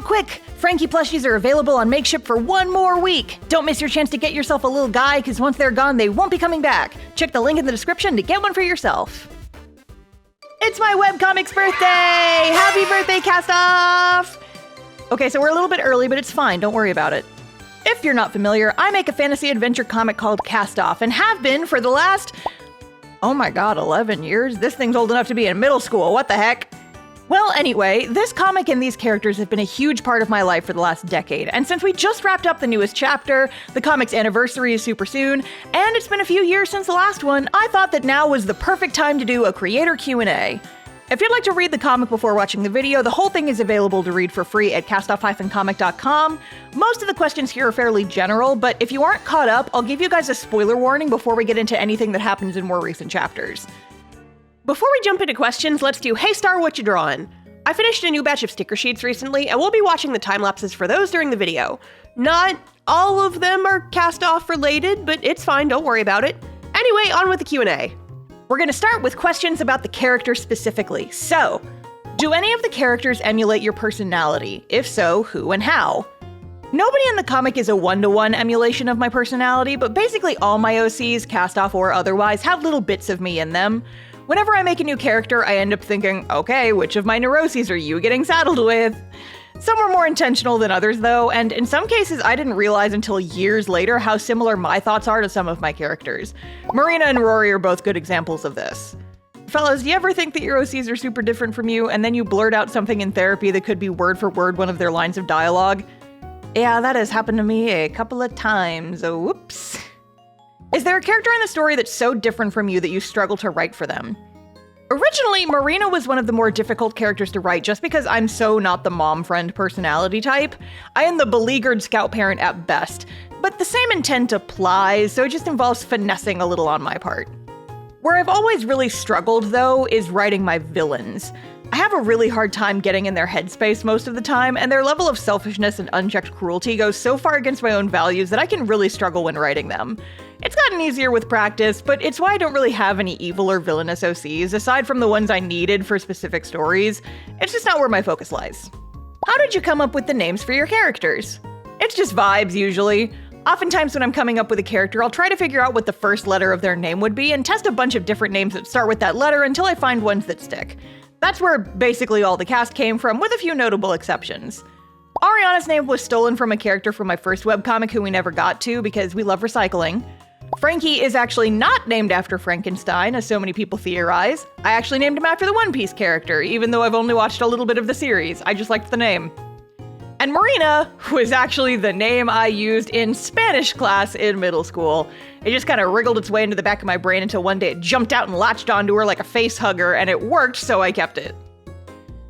quick! Frankie plushies are available on Makeship for 1 more week. Don't miss your chance to get yourself a little guy, because once they're gone, they won't be coming back. Check the link in the description to get one for yourself. It's my webcomics birthday! Happy birthday, Castoff! Okay, so we're a little bit early, but it's fine. Don't worry about it. If you're not familiar, I make a fantasy adventure comic called Castoff, and have been for the last, oh my god, 11 years? This thing's old enough to be in middle school. What the heck? Well, anyway, this comic and these characters have been a huge part of my life for the last decade, and since we just wrapped up the newest chapter, the comic's anniversary is super soon, and it's been a few years since the last one, I thought that now was the perfect time to do a creator Q&A. If you'd like to read the comic before watching the video, the whole thing is available to read for free at castoff-comic.com. Most of the questions here are fairly general, but if you aren't caught up, I'll give you guys a spoiler warning before we get into anything that happens in more recent chapters. Before we jump into questions, let's do Hey Star, what you drawing? I finished a new batch of sticker sheets recently, and we'll be watching the time lapses for those during the video. Not all of them are Castoff related, but it's fine, don't worry about it. Anyway, on with the Q&A. We're gonna start with questions about the character specifically. So, do any of the characters emulate your personality? If so, who and how? Nobody in the comic is a one-to-one emulation of my personality, but basically all my OCs, Castoff or otherwise, have little bits of me in them. Whenever I make a new character, I end up thinking, okay, which of my neuroses are you getting saddled with? Some were more intentional than others though, and in some cases I didn't realize until years later how similar my thoughts are to some of my characters. Marina and Rory are both good examples of this. Fellas, do you ever think that your OCs are super different from you, and then you blurt out something in therapy that could be word for word one of their lines of dialogue? Yeah, that has happened to me a couple of times, whoops. Is there a character in the story that's so different from you that you struggle to write for them? Originally, Marina was one of the more difficult characters to write just because I'm so not the mom-friend personality type. I am the beleaguered scout parent at best, but the same intent applies, so it just involves finessing a little on my part. Where I've always really struggled, though, is writing my villains. I have a really hard time getting in their headspace most of the time, and their level of selfishness and unchecked cruelty goes so far against my own values that I can really struggle when writing them. It's gotten easier with practice, but it's why I don't really have any evil or villainous OCs, aside from the ones I needed for specific stories. It's just not where my focus lies. How did you come up with the names for your characters? It's just vibes, usually. Oftentimes when I'm coming up with a character, I'll try to figure out what the first letter of their name would be and test a bunch of different names that start with that letter until I find ones that stick. That's where basically all the cast came from, with a few notable exceptions. Ariana's name was stolen from a character from my first webcomic who we never got to because we love recycling. Frankie is actually not named after Frankenstein, as so many people theorize. I actually named him after the One Piece character, even though I've only watched a little bit of the series. I just liked the name. And Marina was actually the name I used in Spanish class in middle school. It just kind of wriggled its way into the back of my brain until one day it jumped out and latched onto her like a face hugger, and it worked, so I kept it.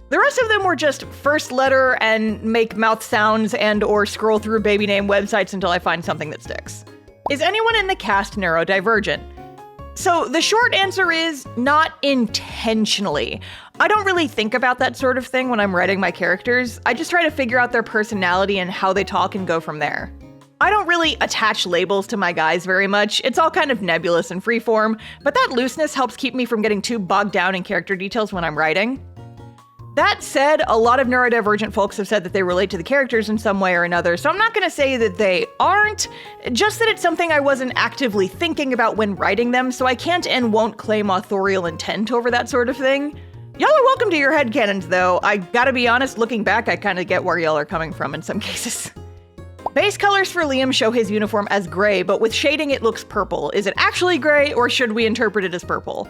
The rest of them were just first letter and make mouth sounds and or scroll through baby name websites until I find something that sticks. Is anyone in the cast neurodivergent? So the short answer is not intentionally. I don't really think about that sort of thing when I'm writing my characters. I just try to figure out their personality and how they talk and go from there. I don't really attach labels to my guys very much. It's all kind of nebulous and freeform, but that looseness helps keep me from getting too bogged down in character details when I'm writing. That said, a lot of neurodivergent folks have said that they relate to the characters in some way or another, so I'm not gonna say that they aren't, just that it's something I wasn't actively thinking about when writing them, so I can't and won't claim authorial intent over that sort of thing. Y'all are welcome to your headcanons though. I gotta be honest, looking back, I kinda get where y'all are coming from in some cases. Base colors for Liam show his uniform as gray, but with shading it looks purple. Is it actually gray, or should we interpret it as purple?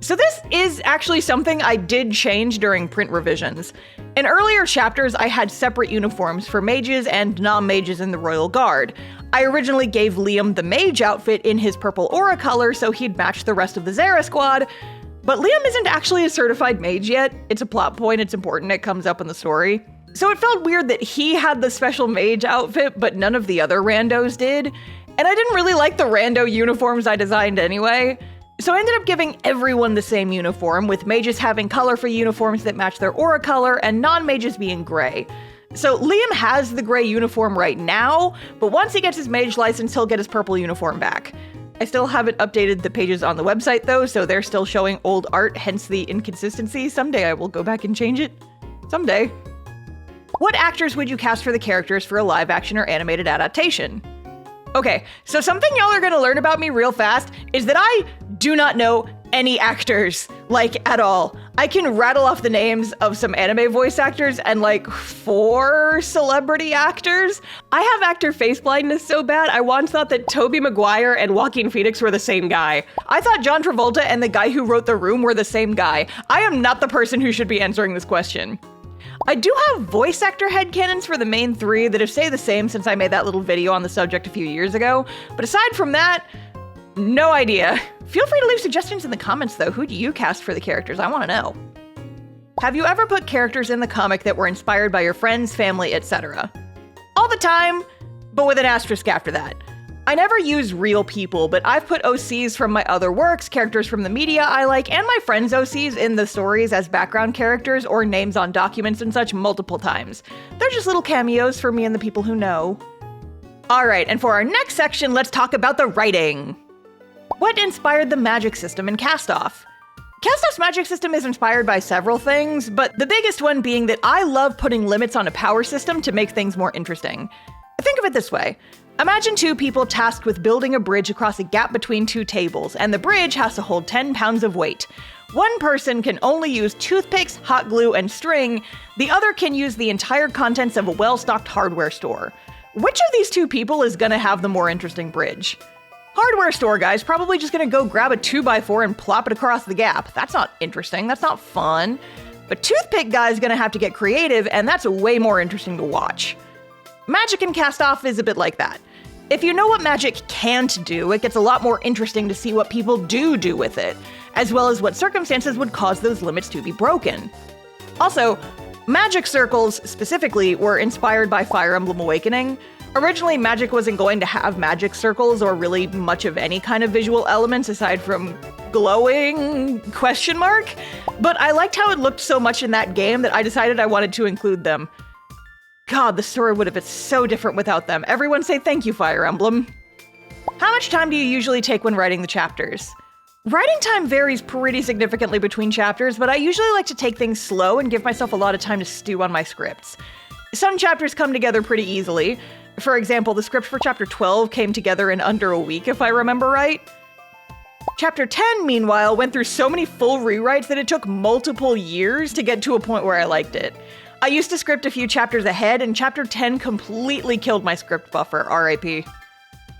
So this is actually something I did change during print revisions. In earlier chapters, I had separate uniforms for mages and non-mages in the Royal Guard. I originally gave Liam the mage outfit in his purple aura color so he'd match the rest of the Zara squad, but Liam isn't actually a certified mage yet. It's a plot point, it's important, it comes up in the story. So it felt weird that he had the special mage outfit, but none of the other randos did. And I didn't really like the rando uniforms I designed anyway. So I ended up giving everyone the same uniform, with mages having colorful uniforms that match their aura color and non-mages being gray. So Liam has the gray uniform right now, but once he gets his mage license, he'll get his purple uniform back. I still haven't updated the pages on the website though, so they're still showing old art, hence the inconsistency. Someday I will go back and change it. Someday. What actors would you cast for the characters for a live action or animated adaptation? Okay, so something y'all are gonna learn about me real fast is that I do not know any actors, like, at all. I can rattle off the names of some anime voice actors and like 4 celebrity actors. I have actor face blindness so bad, I once thought that Tobey Maguire and Joaquin Phoenix were the same guy. I thought John Travolta and the guy who wrote The Room were the same guy. I am not the person who should be answering this question. I do have voice actor headcanons for the main 3 that have stayed the same since I made that little video on the subject a few years ago, but aside from that, no idea. Feel free to leave suggestions in the comments though. Who do you cast for the characters? I want to know. Have you ever put characters in the comic that were inspired by your friends, family, etc.? All the time, but with an asterisk after that. I never use real people, but I've put OCs from my other works, characters from the media I like, and my friends' OCs in the stories as background characters or names on documents and such multiple times. They're just little cameos for me and the people who know. Alright, and for our next section, let's talk about the writing. What inspired the magic system in Castoff? Castoff's magic system is inspired by several things, but the biggest one being that I love putting limits on a power system to make things more interesting. Think of it this way. Imagine 2 people tasked with building a bridge across a gap between 2 tables, and the bridge has to hold 10 pounds of weight. One person can only use toothpicks, hot glue, and string. The other can use the entire contents of a well-stocked hardware store. Which of these 2 people is gonna have the more interesting bridge? Hardware store guy's probably just gonna go grab a 2x4 and plop it across the gap. That's not interesting, that's not fun. But toothpick guy's gonna have to get creative, and that's way more interesting to watch. Magic in Castoff is a bit like that. If you know what magic can't do, it gets a lot more interesting to see what people do with it, as well as what circumstances would cause those limits to be broken. Also, magic circles, specifically, were inspired by Fire Emblem Awakening. Originally, Magic wasn't going to have magic circles or really much of any kind of visual elements aside from glowing ? But I liked how it looked so much in that game that I decided I wanted to include them. God, the story would have been so different without them. Everyone say thank you, Fire Emblem. How much time do you usually take when writing the chapters? Writing time varies pretty significantly between chapters, but I usually like to take things slow and give myself a lot of time to stew on my scripts. Some chapters come together pretty easily. For example, the script for Chapter 12 came together in under a week, if I remember right. Chapter 10, meanwhile, went through so many full rewrites that it took multiple years to get to a point where I liked it. I used to script a few chapters ahead, and Chapter 10 completely killed my script buffer, RIP.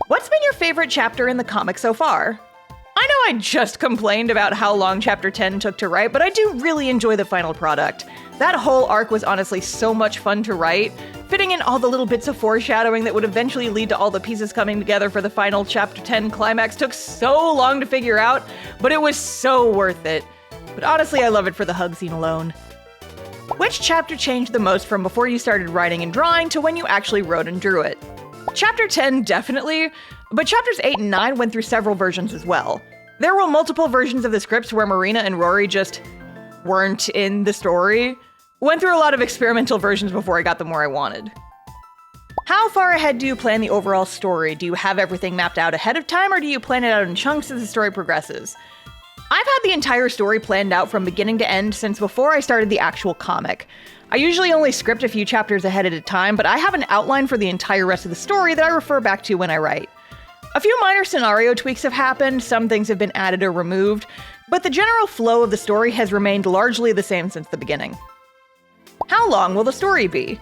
What's been your favorite chapter in the comic so far? I know I just complained about how long Chapter 10 took to write, but I do really enjoy the final product. That whole arc was honestly so much fun to write. Fitting in all the little bits of foreshadowing that would eventually lead to all the pieces coming together for the final Chapter 10 climax took so long to figure out, but it was so worth it. But honestly, I love it for the hug scene alone. Which chapter changed the most from before you started writing and drawing to when you actually wrote and drew it? Chapter 10 definitely, but chapters 8 and 9 went through several versions as well. There were multiple versions of the scripts where Marina and Rory just weren't in the story. Went through a lot of experimental versions before I got them where I wanted. How far ahead do you plan the overall story? Do you have everything mapped out ahead of time, or do you plan it out in chunks as the story progresses? I've had the entire story planned out from beginning to end since before I started the actual comic. I usually only script a few chapters ahead at a time, but I have an outline for the entire rest of the story that I refer back to when I write. A few minor scenario tweaks have happened, some things have been added or removed, but the general flow of the story has remained largely the same since the beginning. How long will the story be?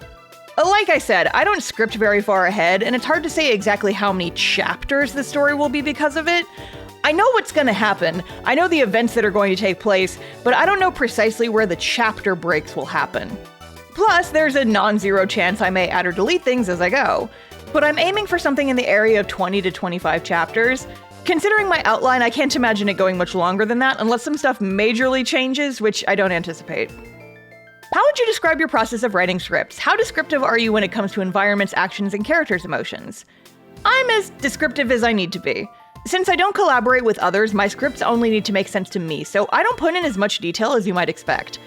Like I said, I don't script very far ahead, and it's hard to say exactly how many chapters the story will be because of it. I know what's gonna happen, I know the events that are going to take place, but I don't know precisely where the chapter breaks will happen. Plus, there's a non-zero chance I may add or delete things as I go. But I'm aiming for something in the area of 20 to 25 chapters. Considering my outline, I can't imagine it going much longer than that unless some stuff majorly changes, which I don't anticipate. How would you describe your process of writing scripts? How descriptive are you when it comes to environments, actions, and characters' emotions? I'm as descriptive as I need to be. Since I don't collaborate with others, my scripts only need to make sense to me, so I don't put in as much detail as you might expect.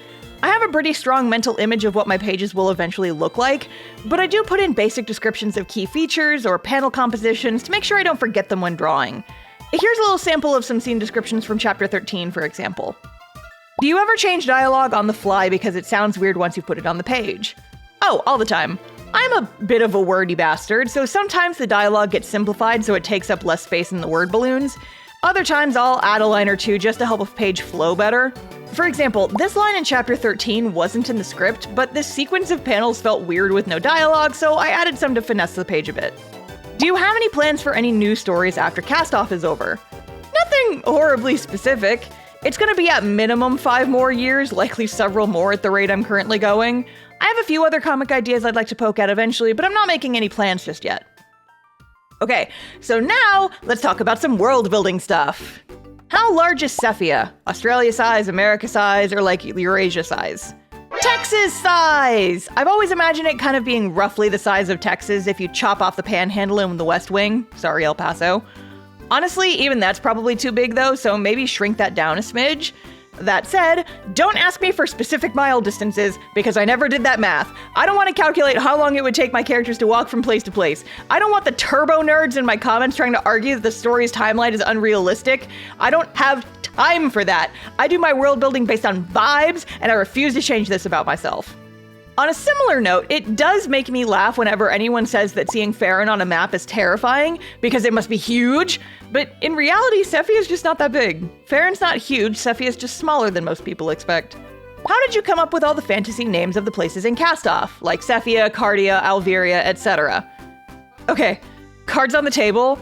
I have a pretty strong mental image of what my pages will eventually look like, but I do put in basic descriptions of key features or panel compositions to make sure I don't forget them when drawing. Here's a little sample of some scene descriptions from Chapter 13, for example. Do you ever change dialogue on the fly because it sounds weird once you put it on the page? Oh, all the time. I'm a bit of a wordy bastard, so sometimes the dialogue gets simplified so it takes up less space in the word balloons. Other times I'll add a line or two just to help a page flow better. For example, this line in chapter 13 wasn't in the script, but this sequence of panels felt weird with no dialogue, so I added some to finesse the page a bit. Do you have any plans for any new stories after Castoff is over? Nothing horribly specific. It's gonna be at minimum 5 more years, likely several more at the rate I'm currently going. I have a few other comic ideas I'd like to poke at eventually, but I'm not making any plans just yet. Okay, so now let's talk about some world building stuff. How large is Cephia? Australia size, America size, or like Eurasia size? Texas size! I've always imagined it kind of being roughly the size of Texas if you chop off the panhandle in the West Wing. Sorry, El Paso. Honestly, even that's probably too big though, so maybe shrink that down a smidge. That said, don't ask me for specific mile distances because I never did that math. I don't want to calculate how long it would take my characters to walk from place to place. I don't want the turbo nerds in my comments trying to argue that the story's timeline is unrealistic. I don't have time for that. I do my world building based on vibes, and I refuse to change this about myself. On a similar note, it does make me laugh whenever anyone says that seeing Farron on a map is terrifying because it must be huge, but in reality, Cephia is just not that big. Farron's not huge, Cephia is just smaller than most people expect. How did you come up with all the fantasy names of the places in Castoff, like Cephia, Cardia, Alviria, etc.? Okay, cards on the table.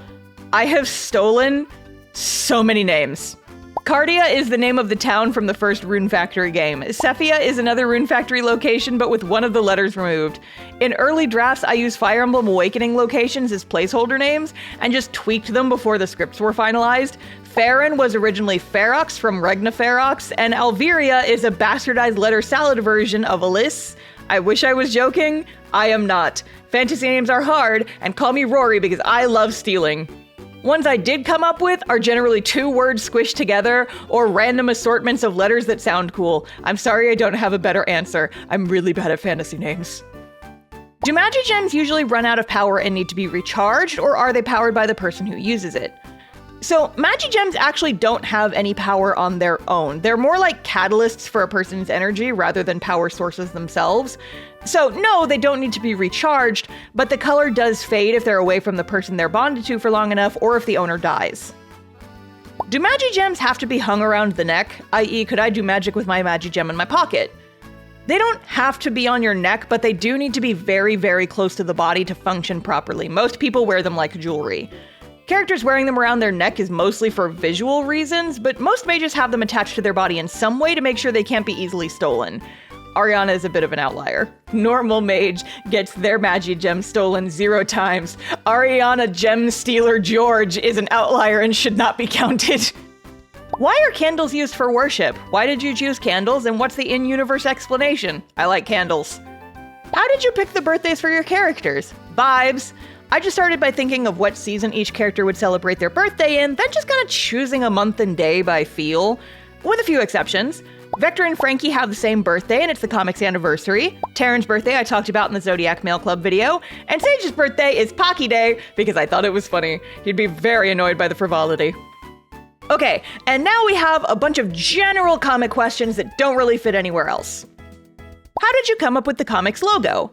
I have stolen so many names. Cardia is the name of the town from the first Rune Factory game. Cephia is another Rune Factory location, but with one of the letters removed. In early drafts, I used Fire Emblem Awakening locations as placeholder names, and just tweaked them before the scripts were finalized. Farron was originally Ferox from Regna Ferox, and Alviria is a bastardized letter salad version of Alice. I wish I was joking. I am not. Fantasy names are hard, and call me Rory because I love stealing. Ones I did come up with are generally 2 words squished together or random assortments of letters that sound cool. I'm sorry I don't have a better answer. I'm really bad at fantasy names. Do Magi Gems usually run out of power and need to be recharged, or are they powered by the person who uses it? So Magi Gems actually don't have any power on their own. They're more like catalysts for a person's energy rather than power sources themselves. So no, they don't need to be recharged, but the color does fade if they're away from the person they're bonded to for long enough or if the owner dies. Do Magi Gems have to be hung around the neck, i.e. could I do magic with my Magi Gem in my pocket? They don't have to be on your neck, but they do need to be very, very close to the body to function properly. Most people wear them like jewelry. Characters wearing them around their neck is mostly for visual reasons, but most mages have them attached to their body in some way to make sure they can't be easily stolen. Ariana is a bit of an outlier. Normal mage gets their Magi Gem stolen 0 times. Ariana Gem Stealer George is an outlier and should not be counted. Why are candles used for worship? Why did you choose candles, and what's the in-universe explanation? I like candles. How did you pick the birthdays for your characters? Vibes. I just started by thinking of what season each character would celebrate their birthday in, then just kind of choosing a month and day by feel, with a few exceptions. Vector and Frankie have the same birthday, and it's the comic's anniversary. Taryn's birthday I talked about in the Zodiac Mail Club video, and Sage's birthday is Pocky Day because I thought it was funny. He'd be very annoyed by the frivolity. Okay, and now we have a bunch of general comic questions that don't really fit anywhere else. How did you come up with the comic's logo?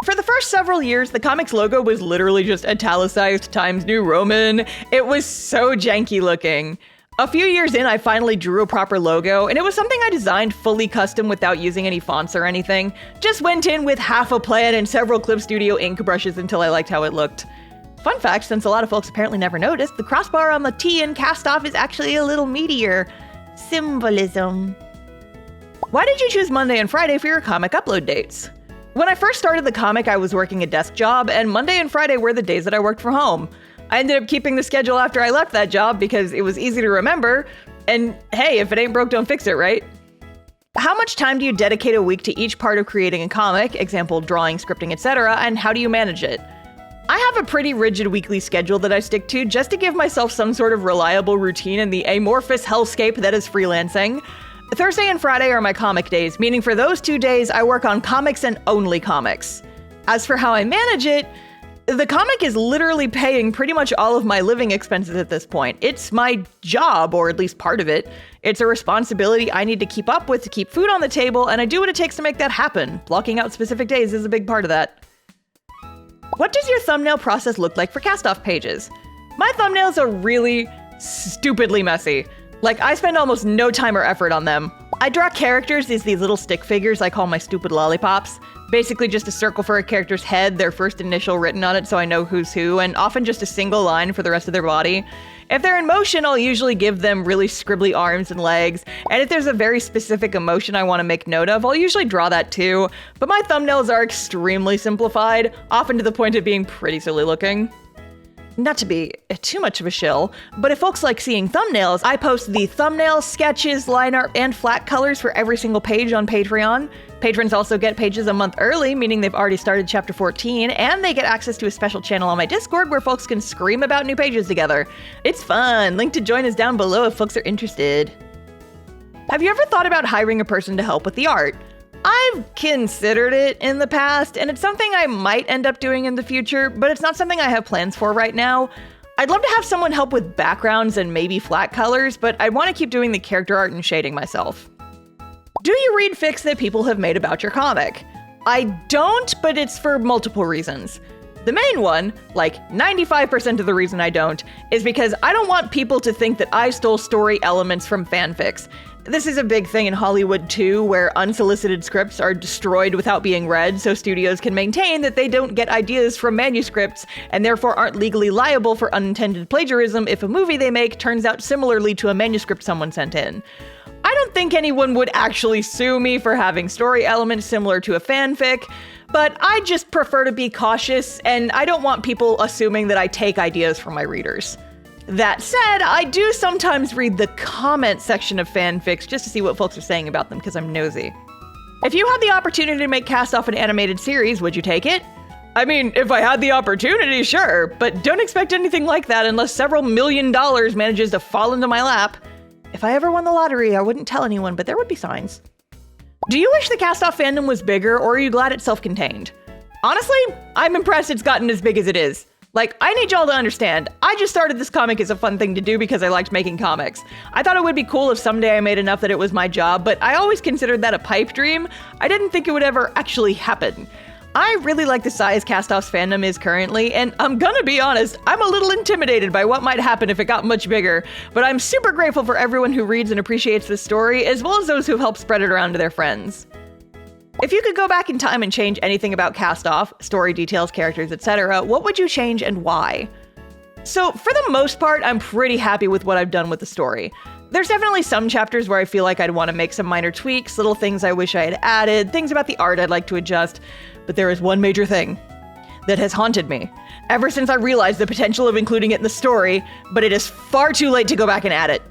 For the first several years, the comic's logo was literally just italicized Times New Roman. It was so janky looking. A few years in, I finally drew a proper logo, and it was something I designed fully custom without using any fonts or anything. Just went in with half a plan and several Clip Studio ink brushes until I liked how it looked. Fun fact, since a lot of folks apparently never noticed, the crossbar on the T in Castoff is actually a little meteor. Symbolism. Why did you choose Monday and Friday for your comic upload dates? When I first started the comic, I was working a desk job, and Monday and Friday were the days that I worked from home. I ended up keeping the schedule after I left that job because it was easy to remember, and hey, if it ain't broke, don't fix it, right? How much time do you dedicate a week to each part of creating a comic, example, drawing, scripting, etc., and how do you manage it? I have a pretty rigid weekly schedule that I stick to just to give myself some sort of reliable routine in the amorphous hellscape that is freelancing. Thursday and Friday are my comic days, meaning for those 2 days I work on comics and only comics. As for how I manage it, the comic is literally paying pretty much all of my living expenses at this point. It's my job, or at least part of it. It's a responsibility I need to keep up with to keep food on the table, and I do what it takes to make that happen. Blocking out specific days is a big part of that. What does your thumbnail process look like for Castoff pages? My thumbnails are really stupidly messy. Like, I spend almost no time or effort on them. I draw characters as these little stick figures I call my stupid lollipops. Basically just a circle for a character's head, their first initial written on it so I know who's who, and often just a single line for the rest of their body. If they're in motion, I'll usually give them really scribbly arms and legs, and if there's a very specific emotion I want to make note of, I'll usually draw that too. But my thumbnails are extremely simplified, often to the point of being pretty silly looking. Not to be too much of a shill, but if folks like seeing thumbnails, I post the thumbnails, sketches, line art, and flat colors for every single page on Patreon. Patrons also get pages a month early, meaning they've already started chapter 14, and they get access to a special channel on my Discord where folks can scream about new pages together. It's fun. Link to join is down below if folks are interested. Have you ever thought about hiring a person to help with the art? I've considered it in the past, and it's something I might end up doing in the future, but it's not something I have plans for right now. I'd love to have someone help with backgrounds and maybe flat colors, but I want to keep doing the character art and shading myself. Do you read fics that people have made about your comic? I don't, but it's for multiple reasons. The main one, like 95% of the reason I don't, is because I don't want people to think that I stole story elements from fanfics. This is a big thing in Hollywood too, where unsolicited scripts are destroyed without being read, so studios can maintain that they don't get ideas from manuscripts and therefore aren't legally liable for unintended plagiarism if a movie they make turns out similarly to a manuscript someone sent in. I don't think anyone would actually sue me for having story elements similar to a fanfic, but I just prefer to be cautious, and I don't want people assuming that I take ideas from my readers. That said, I do sometimes read the comment section of fanfics just to see what folks are saying about them because I'm nosy. If you had the opportunity to make Castoff an animated series, would you take it? I mean, if I had the opportunity, sure, but don't expect anything like that unless several $1 million manages to fall into my lap. If I ever won the lottery, I wouldn't tell anyone, but there would be signs. Do you wish the Castoff fandom was bigger, or are you glad it's self-contained? Honestly, I'm impressed it's gotten as big as it is. Like, I need y'all to understand, I just started this comic as a fun thing to do because I liked making comics. I thought it would be cool if someday I made enough that it was my job, but I always considered that a pipe dream. I didn't think it would ever actually happen. I really like the size Castoff's fandom is currently, and I'm gonna be honest, I'm a little intimidated by what might happen if it got much bigger, but I'm super grateful for everyone who reads and appreciates this story, as well as those who've helped spread it around to their friends. If you could go back in time and change anything about Castoff, story details, characters, etc., what would you change and why? So, for the most part, I'm pretty happy with what I've done with the story. There's definitely some chapters where I feel like I'd want to make some minor tweaks, little things I wish I had added, things about the art I'd like to adjust, but there is one major thing that has haunted me ever since I realized the potential of including it in the story, but it is far too late to go back and add it.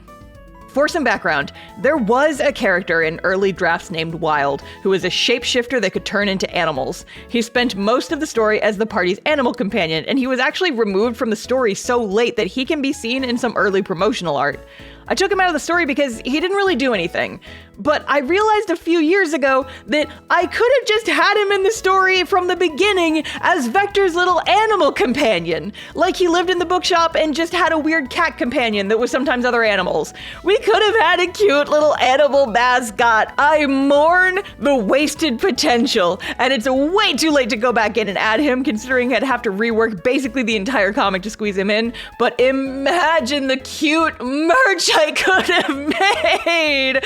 For some background, there was a character in early drafts named Wild, who was a shapeshifter that could turn into animals. He spent most of the story as the party's animal companion, and he was actually removed from the story so late that he can be seen in some early promotional art. I took him out of the story because he didn't really do anything. But I realized a few years ago that I could have just had him in the story from the beginning as Vector's little animal companion. Like he lived in the bookshop and just had a weird cat companion that was sometimes other animals. We could have had a cute little animal mascot. I mourn the wasted potential, and it's way too late to go back in and add him, considering I'd have to rework basically the entire comic to squeeze him in. But imagine the cute merch I could have made!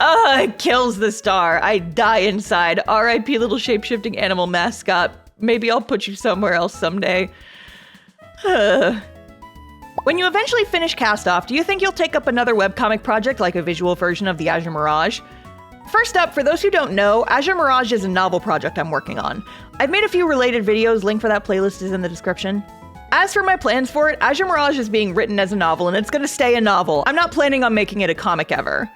It kills the star. I die inside. R.I.P. little shape-shifting animal mascot. Maybe I'll put you somewhere else someday. When you eventually finish Castoff, do you think you'll take up another webcomic project like a visual version of the Azure Mirage? First up, for those who don't know, Azure Mirage is a novel project I'm working on. I've made a few related videos, link for that playlist is in the description. As for my plans for it, Azure Mirage is being written as a novel, and it's gonna stay a novel. I'm not planning on making it a comic ever.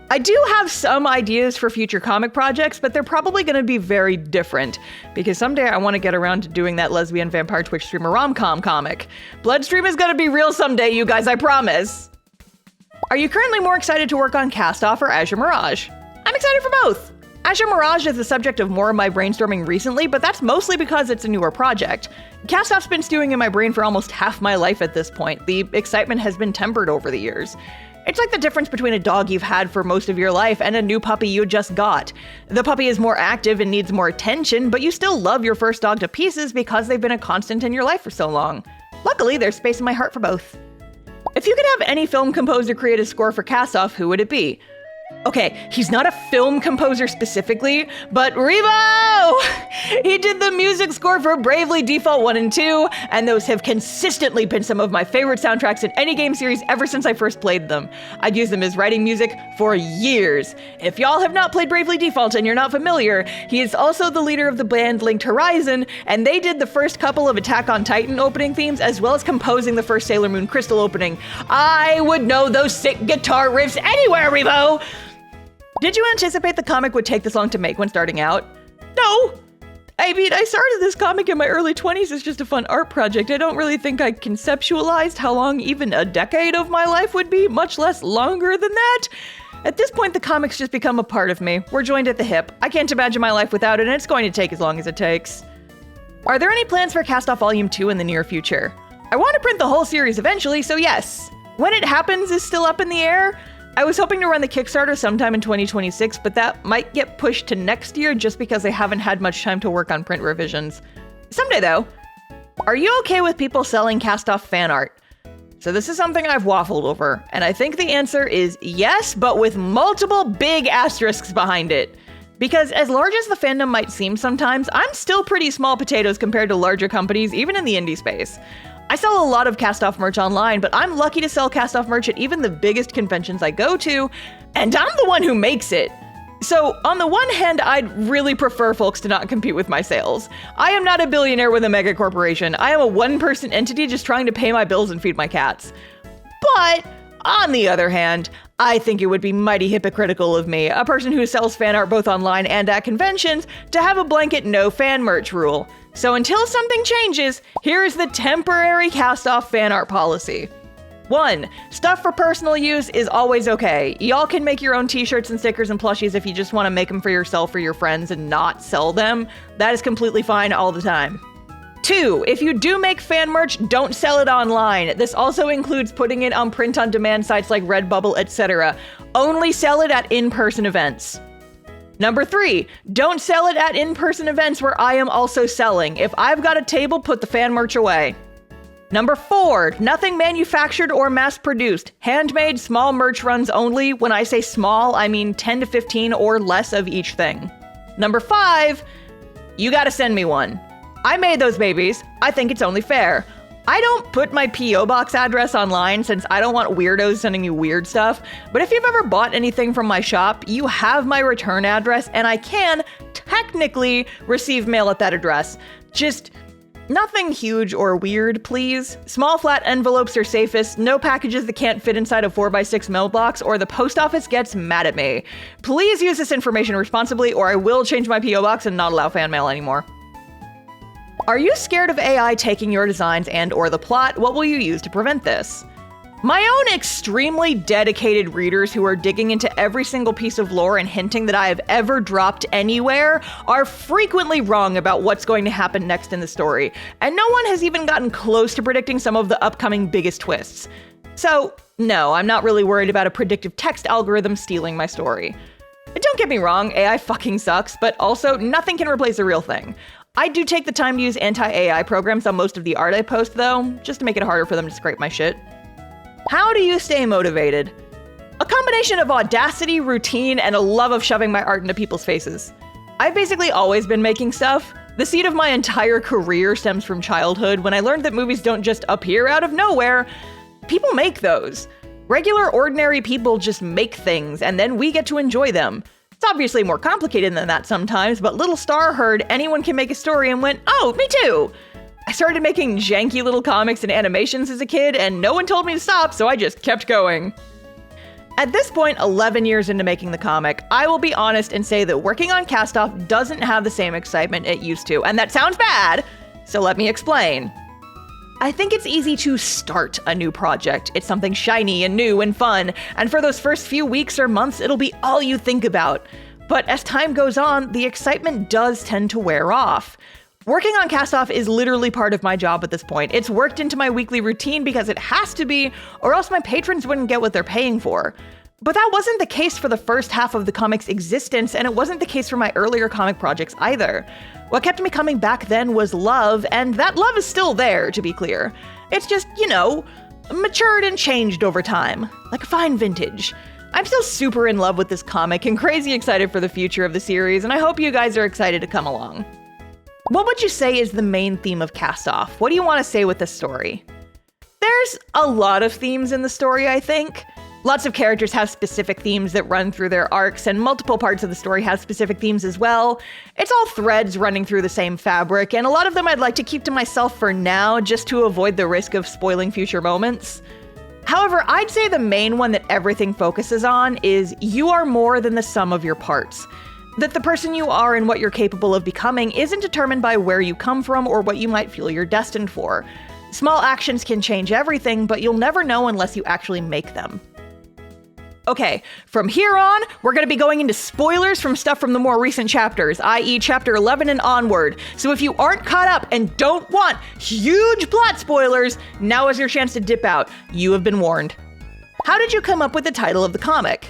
I do have some ideas for future comic projects, but they're probably gonna be very different, because someday I want to get around to doing that lesbian vampire Twitch streamer rom-com comic. Bloodstream is gonna be real someday, you guys, I promise! Are you currently more excited to work on Castoff or Azure Mirage? I'm excited for both! Azure Mirage is the subject of more of my brainstorming recently, but that's mostly because it's a newer project. Castoff's been stewing in my brain for almost half my life at this point. The excitement has been tempered over the years. It's like the difference between a dog you've had for most of your life and a new puppy you just got. The puppy is more active and needs more attention, but you still love your first dog to pieces because they've been a constant in your life for so long. Luckily, there's space in my heart for both. If you could have any film composer create a score for Castoff, who would it be? Okay, he's not a film composer specifically, but Revo! He did the music score for Bravely Default 1 and 2, and those have consistently been some of my favorite soundtracks in any game series ever since I first played them. I'd use them as writing music for years. If y'all have not played Bravely Default and you're not familiar, he is also the leader of the band Linked Horizon, and they did the first couple of Attack on Titan opening themes, as well as composing the first Sailor Moon Crystal opening. I would know those sick guitar riffs anywhere, Revo! Did you anticipate the comic would take this long to make when starting out? No! I mean, I started this comic in my early 20s as just a fun art project. I don't really think I conceptualized how long even a decade of my life would be, much less longer than that. At this point, the comic's just become a part of me. We're joined at the hip. I can't imagine my life without it, and it's going to take as long as it takes. Are there any plans for Castoff Volume 2 in the near future? I want to print the whole series eventually, so yes. When it happens is still up in the air. I was hoping to run the Kickstarter sometime in 2026, but that might get pushed to next year just because I haven't had much time to work on print revisions. Someday though. Are you okay with people selling Castoff fan art? So this is something I've waffled over, and I think the answer is yes, but with multiple big asterisks behind it. Because as large as the fandom might seem sometimes, I'm still pretty small potatoes compared to larger companies, even in the indie space. I sell a lot of Castoff merch online, but I'm lucky to sell Castoff merch at even the biggest conventions I go to, and I'm the one who makes it. So on the one hand, I'd really prefer folks to not compete with my sales. I am not a billionaire with a mega corporation. I am a one-person entity just trying to pay my bills and feed my cats. But on the other hand, I think it would be mighty hypocritical of me, a person who sells fan art both online and at conventions, to have a blanket no fan merch rule. So until something changes, here is the temporary Castoff fan art policy. 1. Stuff for personal use is always okay. Y'all can make your own t-shirts and stickers and plushies if you just want to make them for yourself or your friends and not sell them. That is completely fine all the time. 2. If you do make fan merch, don't sell it online. This also includes putting it on print-on-demand sites like Redbubble, etc. Only sell it at in-person events. Number 3, don't sell it at in-person events where I am also selling. If I've got a table, put the fan merch away. Number 4, nothing manufactured or mass-produced. Handmade, small merch runs only. When I say small, I mean 10 to 15 or less of each thing. Number 5, you gotta send me one. I made those babies. I think it's only fair. I don't put my P.O. box address online since I don't want weirdos sending you weird stuff, but if you've ever bought anything from my shop, you have my return address and I can technically receive mail at that address. Just nothing huge or weird, please. Small flat envelopes are safest, no packages that can't fit inside a 4x6 mail box, or the post office gets mad at me. Please use this information responsibly or I will change my P.O. box and not allow fan mail anymore. Are you scared of AI taking your designs and or the plot? What will you use to prevent this? My own extremely dedicated readers who are digging into every single piece of lore and hinting that I have ever dropped anywhere are frequently wrong about what's going to happen next in the story, and no one has even gotten close to predicting some of the upcoming biggest twists. So, no, I'm not really worried about a predictive text algorithm stealing my story. Don't get me wrong, AI fucking sucks, but also nothing can replace a real thing. I do take the time to use anti-AI programs on most of the art I post though, just to make it harder for them to scrape my shit. How do you stay motivated? A combination of audacity, routine, and a love of shoving my art into people's faces. I've basically always been making stuff. The seed of my entire career stems from childhood when I learned that movies don't just appear out of nowhere. People make those. Regular, ordinary people just make things, and then we get to enjoy them. It's obviously more complicated than that sometimes, but Little Star heard anyone can make a story and went, oh, me too! I started making janky little comics and animations as a kid, and no one told me to stop, so I just kept going. At this point, 11 years into making the comic, I will be honest and say that working on Castoff doesn't have the same excitement it used to, and that sounds bad, so let me explain. I think it's easy to start a new project. It's something shiny and new and fun, and for those first few weeks or months, it'll be all you think about. But as time goes on, the excitement does tend to wear off. Working on Castoff is literally part of my job at this point. It's worked into my weekly routine because it has to be, or else my patrons wouldn't get what they're paying for. But that wasn't the case for the first half of the comic's existence, and it wasn't the case for my earlier comic projects either. What kept me coming back then was love, and that love is still there, to be clear. It's just, matured and changed over time, like a fine vintage. I'm still super in love with this comic and crazy excited for the future of the series, and I hope you guys are excited to come along. What would you say is the main theme of Castoff? What do you want to say with this story? There's a lot of themes in the story, I think. Lots of characters have specific themes that run through their arcs, and multiple parts of the story have specific themes as well. It's all threads running through the same fabric, and a lot of them I'd like to keep to myself for now, just to avoid the risk of spoiling future moments. However, I'd say the main one that everything focuses on is you are more than the sum of your parts. That the person you are and what you're capable of becoming isn't determined by where you come from or what you might feel you're destined for. Small actions can change everything, but you'll never know unless you actually make them. Okay, from here on, we're going to be going into spoilers from stuff from the more recent chapters, i.e. chapter 11 and onward. So if you aren't caught up and don't want huge plot spoilers, now is your chance to dip out. You have been warned. How did you come up with the title of the comic?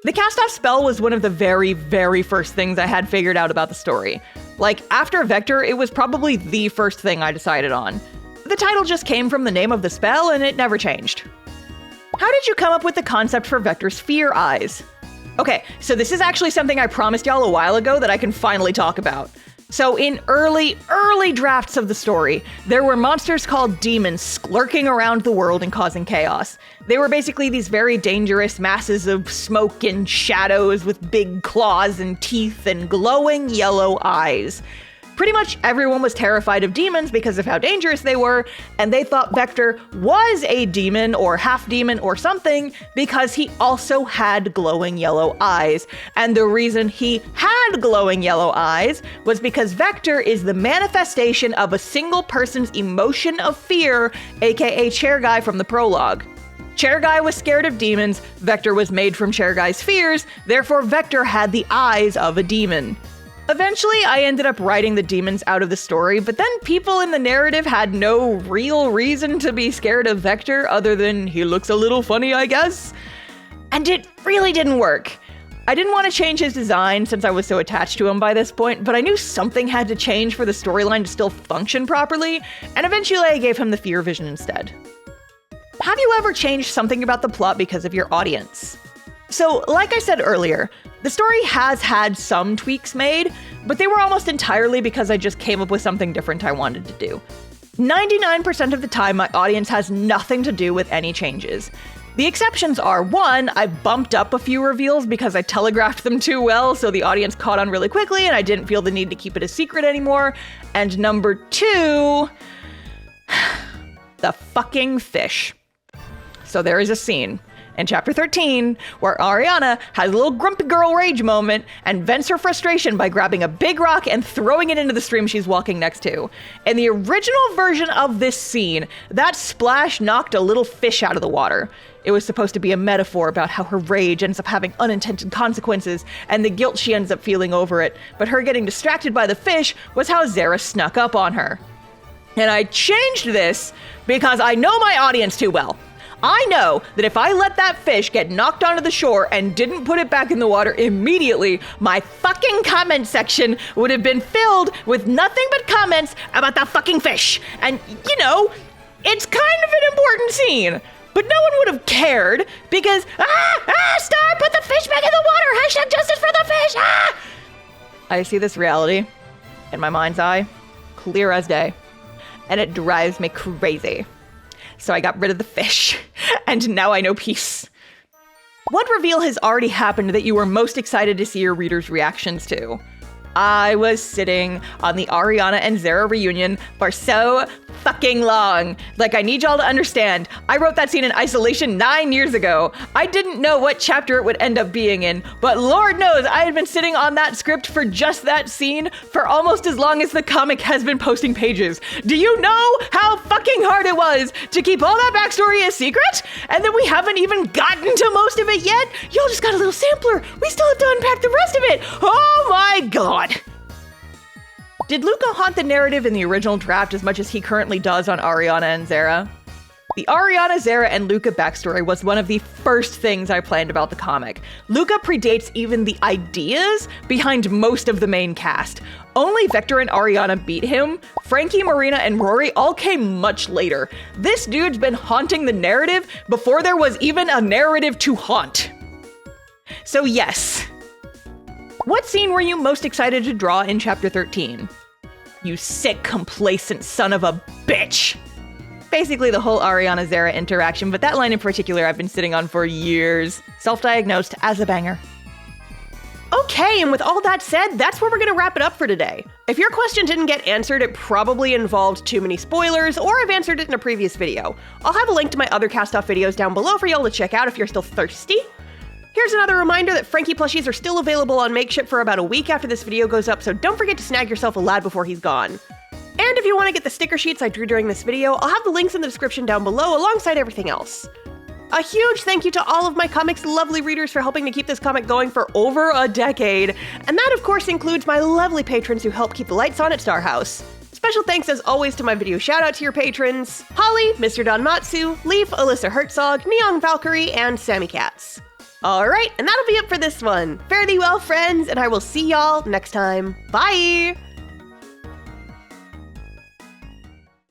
The Castoff spell was one of the very, very first things I had figured out about the story. Like, after Vector, it was probably the first thing I decided on. The title just came from the name of the spell, and it never changed. How did you come up with the concept for Vector's fear eyes? Okay, so this is actually something I promised y'all a while ago that I can finally talk about. So in early drafts of the story, there were monsters called demons sklurking around the world and causing chaos. They were basically these very dangerous masses of smoke and shadows with big claws and teeth and glowing yellow eyes. Pretty much everyone was terrified of demons because of how dangerous they were, and they thought Vector was a demon or half demon or something because he also had glowing yellow eyes. And the reason he had glowing yellow eyes was because Vector is the manifestation of a single person's emotion of fear, aka Chair Guy from the prologue. Chair Guy was scared of demons, Vector was made from Chair Guy's fears, therefore Vector had the eyes of a demon. Eventually, I ended up writing the demons out of the story, but then people in the narrative had no real reason to be scared of Vector other than he looks a little funny, I guess. And it really didn't work. I didn't want to change his design since I was so attached to him by this point, but I knew something had to change for the storyline to still function properly, and eventually I gave him the fear vision instead. Have you ever changed something about the plot because of your audience? So, like I said earlier, the story has had some tweaks made, but they were almost entirely because I just came up with something different I wanted to do. 99% of the time, my audience has nothing to do with any changes. The exceptions are, 1, I bumped up a few reveals because I telegraphed them too well, so the audience caught on really quickly and I didn't feel the need to keep it a secret anymore. And number 2, the fucking fish. So there is a scene in chapter 13, where Ariana has a little grumpy girl rage moment and vents her frustration by grabbing a big rock and throwing it into the stream she's walking next to. In the original version of this scene, that splash knocked a little fish out of the water. It was supposed to be a metaphor about how her rage ends up having unintended consequences and the guilt she ends up feeling over it, but her getting distracted by the fish was how Zara snuck up on her. And I changed this because I know my audience too well. I know that if I let that fish get knocked onto the shore and didn't put it back in the water immediately, my fucking comment section would have been filled with nothing but comments about that fucking fish. And, it's kind of an important scene, but no one would have cared because, Star, put the fish back in the water, #justice for the fish, I see this reality in my mind's eye, clear as day, and it drives me crazy. So I got rid of the fish, and now I know peace. What reveal has already happened that you were most excited to see your readers' reactions to? I was sitting on the Ariana and Zara reunion for so fucking long. Like, I need y'all to understand, I wrote that scene in isolation 9 years ago. I didn't know what chapter it would end up being in, but Lord knows I had been sitting on that script for just that scene for almost as long as the comic has been posting pages. Do you know how fucking hard it was to keep all that backstory a secret? And then we haven't even gotten to most of it yet? Y'all just got a little sampler. We still have to unpack the rest of it. Oh my god. Did Luca haunt the narrative in the original draft as much as he currently does on Ariana and Zara? The Ariana, Zara, and Luca backstory was one of the first things I planned about the comic. Luca predates even the ideas behind most of the main cast. Only Vector and Ariana beat him. Frankie, Marina, and Rory all came much later. This dude's been haunting the narrative before there was even a narrative to haunt. So yes. What scene were you most excited to draw in Chapter 13? You sick, complacent son of a bitch. Basically the whole Ariana-Zara interaction, but that line in particular I've been sitting on for years. Self-diagnosed as a banger. Okay, and with all that said, that's where we're gonna wrap it up for today. If your question didn't get answered, it probably involved too many spoilers, or I've answered it in a previous video. I'll have a link to my other Castoff videos down below for y'all to check out if you're still thirsty. Here's another reminder that Frankie plushies are still available on Makeship for about a week after this video goes up, so don't forget to snag yourself a lad before he's gone. And if you want to get the sticker sheets I drew during this video, I'll have the links in the description down below alongside everything else. A huge thank you to all of my comics' lovely readers for helping to keep this comic going for over a decade. And that of course includes my lovely patrons who help keep the lights on at Star House. Special thanks as always to my video shoutout to your patrons, Holly, Mr. Don Matsu, Leaf, Alyssa Herzog, Neon Valkyrie, and Sammy Katz. Alright, and that'll be it for this one. Fare thee well, friends, and I will see y'all next time. Bye!